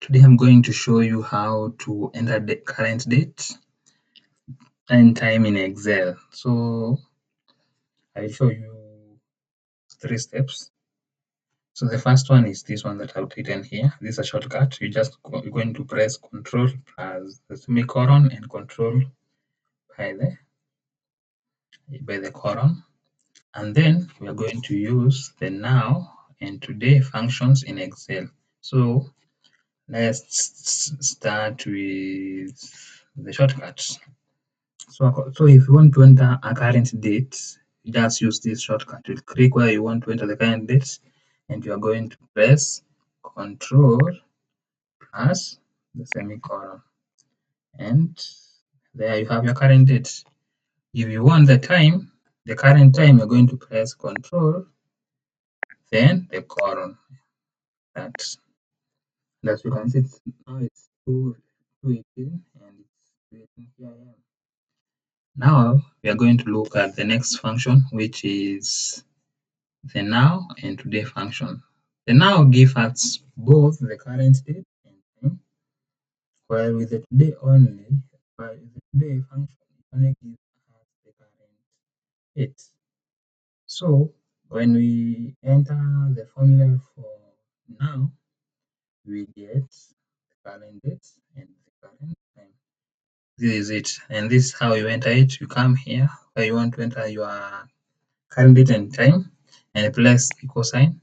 Today I'm going to show you how to enter the current date and time in Excel. So I'll show you 3 steps. So the first one is this one that I've written here. This is a shortcut. You're going to press Ctrl plus the semicolon and Ctrl by the colon. And then we are going to use the now and today functions in Excel. So let's start with the shortcuts. So if you want to enter a current date, you just use this shortcut. You click where you want to enter the current date, and you are going to press Ctrl plus the semicolon, and there you have your current date. If you want the time, the current time, you're going to press Ctrl, then the colon. That's as you can see, now it's 2:18 and it's 2:18 p.m. Now we are going to look at the next function, which is the now and today function. The now gives us both the current date and time, while with the today only, while with the today function, it only gives us the current date. So when we enter the formula for now, we get the current date and the current time. This is it, and this is how you enter it. You come here where you want to enter your current date and time, and place equal sign.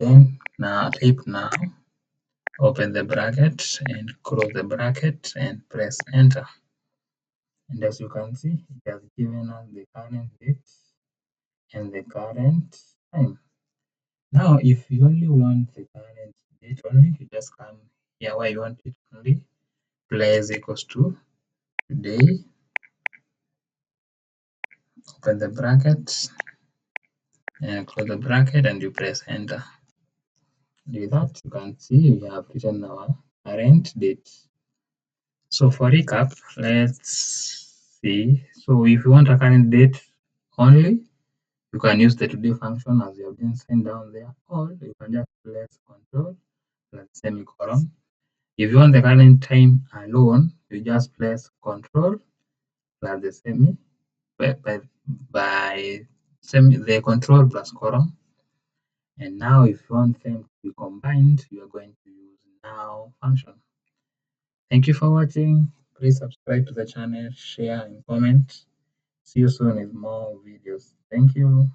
Then now type now, open the bracket and close the bracket and press enter. And as you can see, it has given us the current date and the current time. Now, if you only want the current date only, you just come here where you want it only, place equals to today, open the bracket and close the bracket and you press enter. With that, you can see we have written our current date. So for recap, let's see. So if you want a current date only, you can use the today function as you have been seen down there, or you can just press Ctrl plus semicolon. If you want the current time alone, you just press Ctrl plus the semi the Ctrl plus colon. And now if you want them to be combined, you are going to use now function. Thank you for watching. Please subscribe to the channel, share and comment. See you soon with more videos. Thank you.